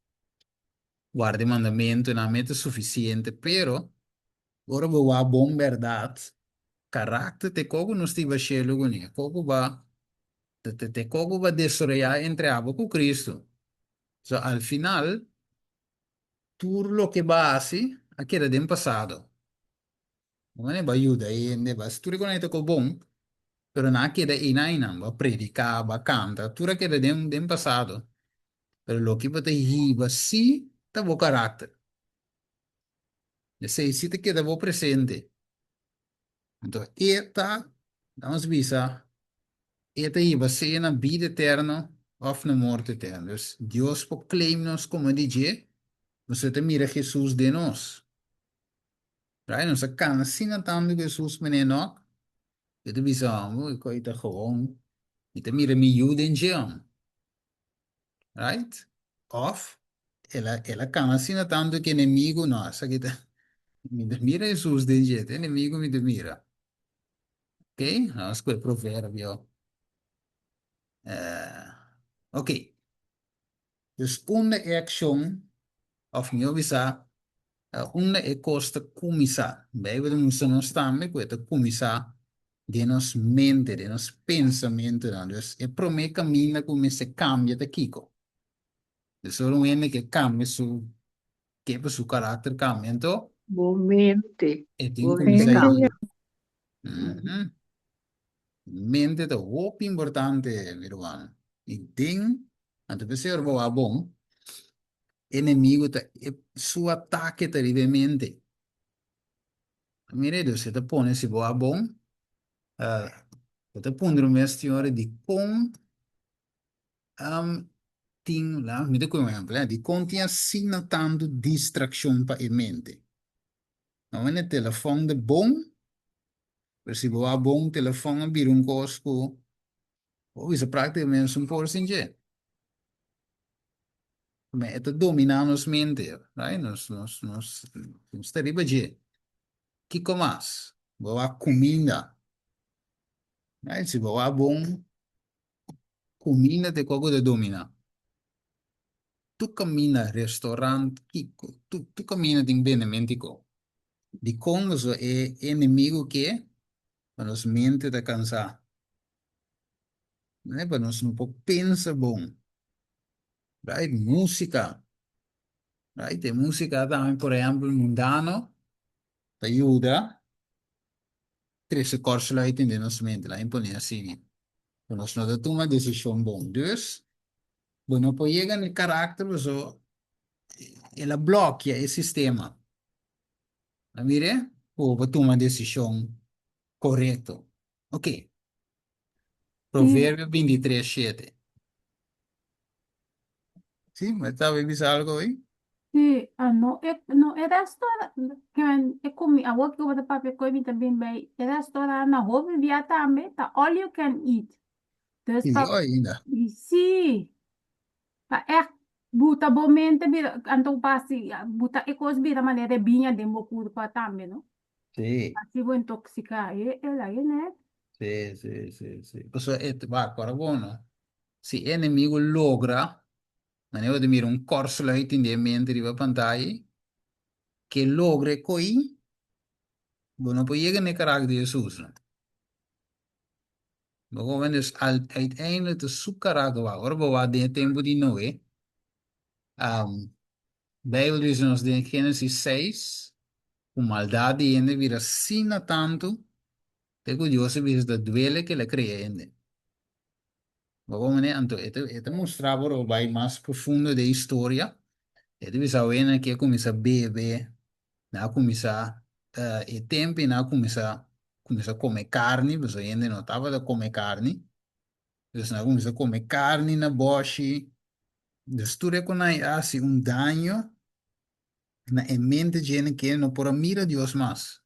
guarde mandamento, na meta suficiente, pero, ora we wa bom verdade, carácter te kogo no stiva chelo goni, kogo ba, te kogo ba destruir entre abo com Cristo. So, al final, tu lo que va así, aquí era del pasado. Non è aiuta, se tu riconosci che è buono, però non è che è in va predica, va canta, tu che è del passato. Però lo che potete dire, sì, è il carattere. E se si te chiede il presente, Então, eta, vamos ver, eta iba ser na vida eterna ou na morte eterna. Dus Deus proclaima-nos como DJ, você te mira Jesus de nós. Right? Nós kan assim tanto Jesus meneer nog. Itu bisa, ik itu gewoon, itu mira mi juden jam, right? Of, ela kan assim tanto que inimigo nossa, que me mira Jesus de jeito, inimigo me mira. Ok? Nós com o provérbio. Ok. Dus uma action, of meu bisa, uma é costa começar. Bem, vamos não estamos com esta começar de nos mente, de nos pensamento, não. Dus é para mim caminho como se cambia de Kiko. Dus só um ene que cambia su, que para su caráter cambia. Então, Momente. é tem que Momente começar cambia. aí. Mente é muito importante, meu irmão. E tem, antes de ser bom, inimigo, su ataque terrivelmente. Mire, Deus, você te põe se boa bom, você te põe no mestre de com, tem lá, me dá um exemplo, de com tinha sina tanto distração para a mente. Não é telefone de bom, mas se boa bom, telefone vir cosco, ou isso praticamente um por cento. Mas é dominar nos mente, right? Nos terrible je. Que comas? Boa comida, right? Se boa bom, comida te cogo de dominar. Tu cammina restaurant, tu cammina in bene mentico. Di Congo è nemico che quando si mente da cansare. Non è per non si può pensare buon. Right? Musica. Right? E musica también, por ejemplo, il mundano ti aiuta. Tre se corso la in de nos mente, la impone assim. Quando si nota tu uma decisão bom. Dus, bueno, poi llega nel carattere, so, e la blocchia il sistema. La mire? O tu uma decisão correta. Ok. Sí, Provérbio 23, 7. Sim, mas talvez algo aí? sí, no, é restaurante, que é comi, a work over the paper comi também bem, é restaurante na hove via também, tá all you can eat. Dus Sim, pa, ainda. sim, pa echt, buta bomente, anto pasi, buta ekos bira maneira binha de mokuru pa também, no? Sim, Assim vou intoxicar, é lá, né? sim, sim, sim, sim. Pessoal, va, agora bom, não? Se inimigo logra, mas eu admiro um corso lá em mente de pantalla, que logre coi, bom, não pode chegar no caráter de Jesus, não? Maar gewoon dus uiteindelijk de zoekkarakter waar. Hoor, waar de tempo die Noé. Bijbel diz nos de Gênesis 6, com maldade ainda vira sina tanto, te curioso vis da duele que le crea ainda. Vamos né, então, este mostrava o vai mais profundo da história. Este bisa wena que começa a beber, na começar e tempo na começa a comer carne, você ainda não estava a comer carne. Então, na começa a comer carne na boche. Dus tu reconoce um dano na mente de gente que não pode mirar Deus mais.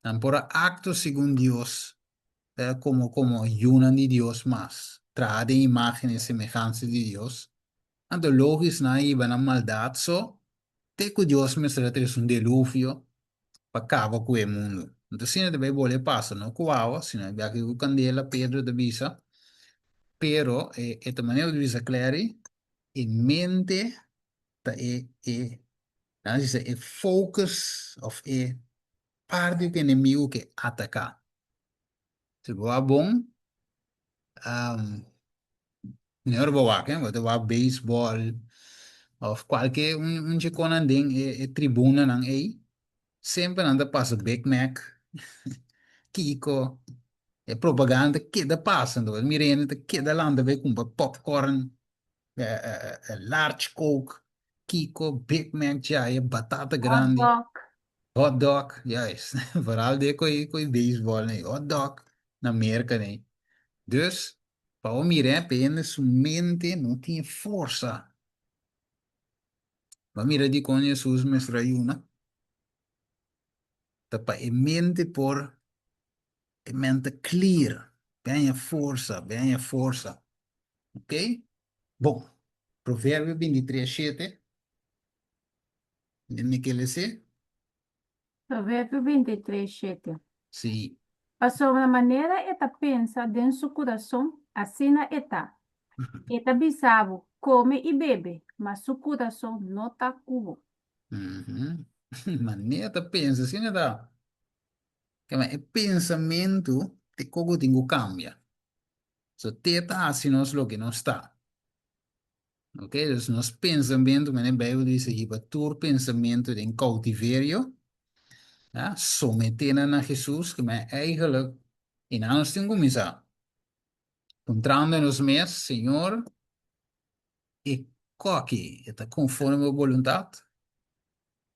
Não pode acto segundo Deus, como ayunan de Deus mais. Trade imagen e semelhança de Deus. Então, lógico, na iba na maldade só, te que Deus me será ter um dilúvio para acabar com o mundo. Então, se não deve voltar passa, não coava, se não deve que candela, Pedro de visa, pero, esta maneira de visa clara, em mente, dan is er focus of parte do inimigo que ataca. Se boa bom, não é boa, que é boa baseball, of qualquer que conan ding tribuna nang sempre anda passa Big Mac, Kiko, propaganda que da passa, então mirene que da landa vai com popcorn, large Coke, Kiko, Big Mac já é batata Hot grande, dog. Hot dog, juist. Vooral de koi baseball, nee. Hot dog. Na Amerika, nee. Dus, para o mire, pende su mente não tinha força. Para mira di con Jesus me yuna. Tapa e mente por e mente clear. Ganha força. Ok? Bom, Provérbio 23, 7. Lembra que ele se? Provérbio 23, 7. Sim. A sobremaneira eta pensa dentro do coração, assim eta. Eta bisabo, come e bebe, mas o coração não tá cubo. Uhum. Maneta pensa, assim, né? Tá? É pensamento de como tem que cambiar. So, teta assim nós lo que não está. Ok? Dus nos pensamento, mas a Bíblia diz aqui, para tu pensamento em cautiverio, ja, sometendo a Jesus, que é eigenlijk, e nós temos que começar. Encontrando-nos mesmos, Senhor, e coque, está conforme a vontade.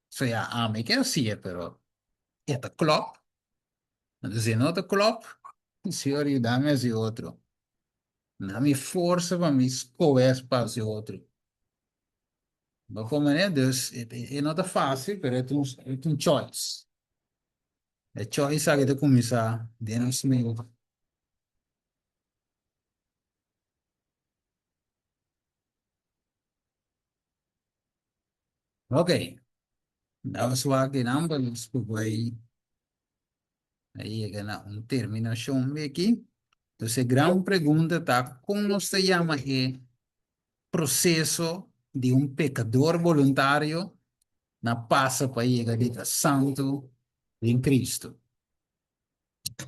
So, ja, amém, que assim é, pero, está klopt. Se não está klopt, Senhor, ajuda-me a esse outro. Dá-me força para me escolher para esse outro. Mas como é, Deus, não está fácil, mas é um choice. É choice que de começar dentro do meu. Ok, vamos lá que não, vamos por aí é na terminação aqui. Então, a grande pergunta está, como se chama o processo de um pecador voluntário na passa para chegar a santo em Cristo?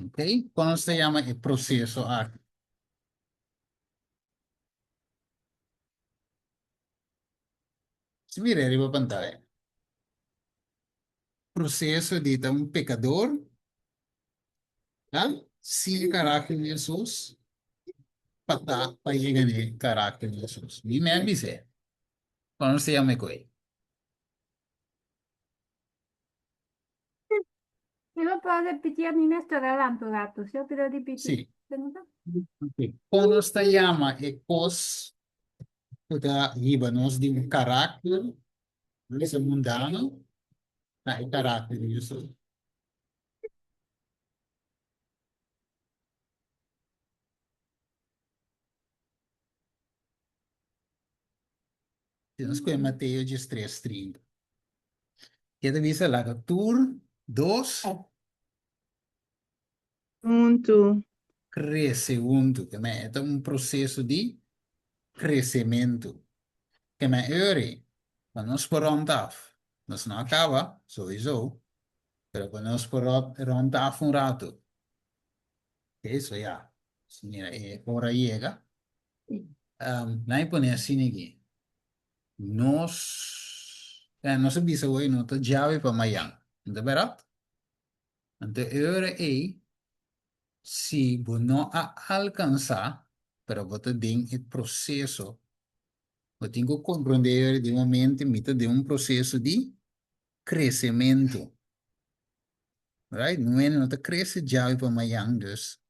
Ok? Como se chama o processo aqui? Se mira aí para a pantalla. Processo de um pecador, tá? Sem caráter de Jesus, para chegar no caráter de Jesus. E me avise. Como se chama isso? ¿Me lo puedes repetir? A mí me está dando datos. Yo quiero repetir. Sim. ¿Segunda? Ok. Como se chama e cos para nos de um caráter, esse mundano, tá? O caráter de Jesus. Temos que Mateus 3:30. Queda vista lá, tur 2, Ponto. crescimento, que é um processo de crescimento. Que é ore, quando nós paramos, nós não acaba, sowieso, mas quando nós paramos um rato, isso já, mira, hora chega, não põe assim aqui, nós bisa hoje, não tá chave para amanhã, não é verdade? Então, ore é, se você não alcançar, pero você tem o processo, você tem que compreender de momento, mita de um processo de crescimento. Right? Não é não tá cresce já para amanhã, dus.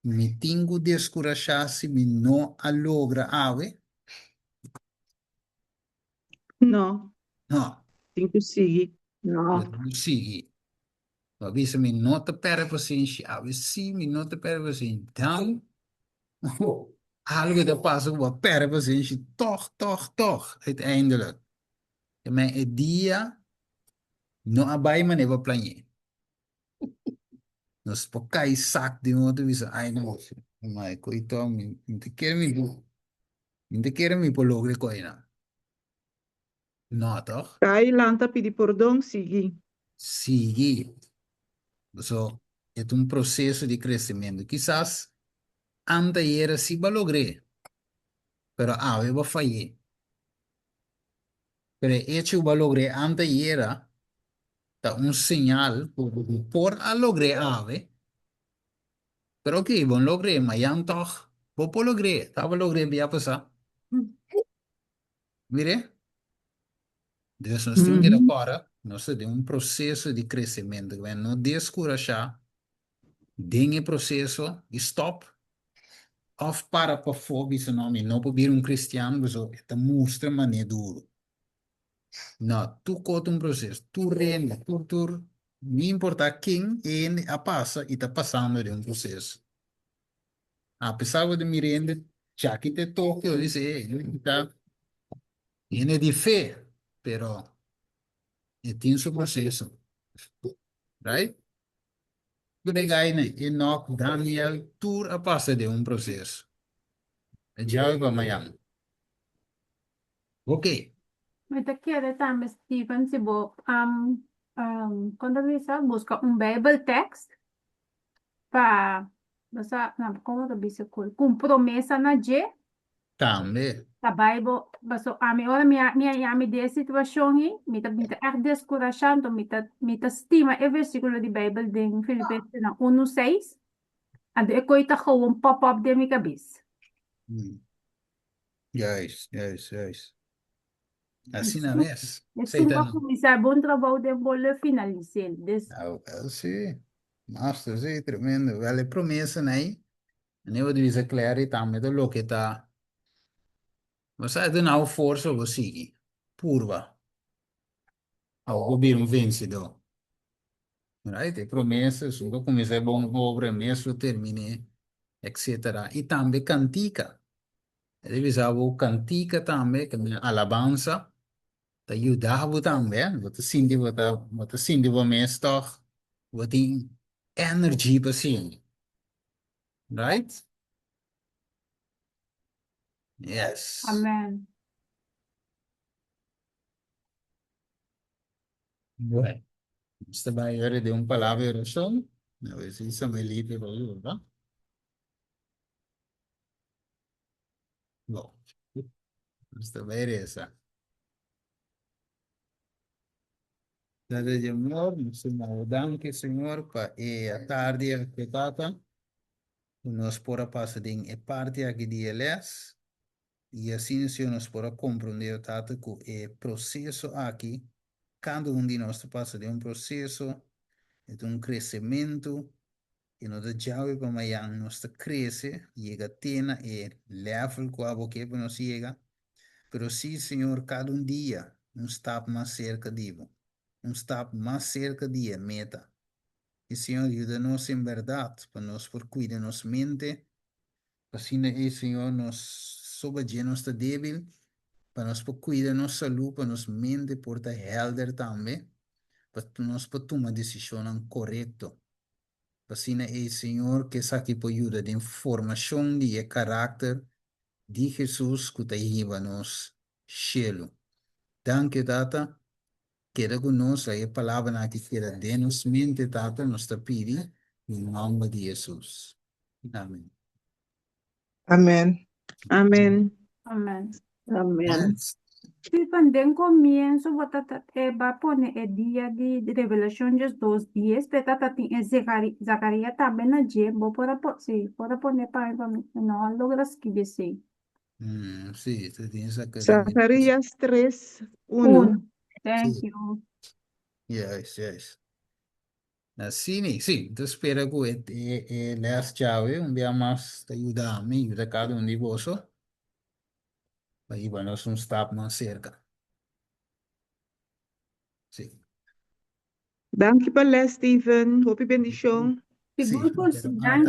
Me tenho descorachar se me não alogra ave. Não, Não, tem que seguir. No, eu sigo. Avisa me não te perde paciência, ave sim me não te perde paciência. Então, algo da passa wat perde paciência, toch, uiteindelijk. Mas é dia, não abai man eva planje. Nos pokai sak de moto visa, ai não, mas coitado, não te quero me, não te quero me pologre coina. Não, toch? Cai lanta pedir perdão, seguir. Seguir. So, é um processo de crescimento. Quizás antes era se logré, pero eu vou falhar. Pero hecho eu logré antes era tá um sinal por a logré ave, pero que vão logré, mas já toch, vou logré, tava logré via passar. Mire, Deus nós temos que ir Uhum. agora. Nós temos um processo de crescimento. Quando não descorajar, tem o processo, stop, of para fobia, se não, não para vir cristiano, mas te mostra maneira duro. Não, tu conta processo, tu rende, tu, não importa quem é a passa e está passando de processo. Apesar de me render, já que te toque, eu disse, está, é de fé, pero tem seu processo, right? Gudegaine, Enoch, Daniel, tur a passa de processo. Já vai para amanhã. Ok. Mas te quiere também, Stephen, se vos, quando você busca Bible text para, você, não, como tu diz, com promessa na J, Também. a Bible, você, a minha hora, minha dessa situação aí, me tá er descorajando, me tá estima, é versículo de Bible de Filipenses 1:6, a de coita com um pop-up de minha cabeça. Yes. Assim não é. Isso vai começar bom trabalho de bolo finalizar. Sim. Nossa, sim, tremendo. Vale promessa, né? Eu dizer claro também do lo que está. Você de não força você seguir. Purva. Ao governo vencedor. Right? E promessas, o começar bom obra, mesmo termine, etc. E também cantica. Deve saber cantica também, que é alabança. Te ajudava também. Você sente o mês toch. Você tem energia para sim. Right? Yes. Amém. Bueno, esta va a ir de un palabra de razón. A ver si se me libre, ¿verdad? No. Esta va a ir esa. Dale, Señor, nos danke, Señor, para a tarde que tata. Nos pora passar em e parte aqui de eles. E assim, Senhor, nos pora compreender, tata, que o processo aqui, cada de nós passa de processo, de crescimento. E nós já para amanhã, nós cresce, chega a tena e level que nós chega. Pero sim, Senhor, cada dia, step mais cerca de step mais cerca de a meta. E, Senhor, ajuda-nos em verdade, para nós por cuidar nossa mente, assim, Senhor, nós soube de nós débil, para nós por cuidar nossa saúde, para nossa mente por estar helder também, para nós por tomar decisão correta. Assim, Senhor, que essa aqui pode ajudar de informação de caráter de Jesus que está aí para nós, cielo. Danke, Tata. Queda conosco aí a palavra que queda de nos mente, Tata, nos está pedindo, em nome de Jesus. Amém. Amén. Amén. Amém. Amén. Stephen, den comienzo, va a poner el día de revelación de 2 días, pero en Zacarías también na J, sí, puedo poner para mí, no logras que decir. Sí, tú tienes que Zacarías 3:1. Thank Sí. you. Yes. Assim, sim, tu espera que las chave un día más te ayuda a mí, ayuda a cada uno de vosotros. Ahí bueno, es un step más cerca. Sí. Dank je wel, Steven. Hoop je bendición. Seguro Sí, que pero dan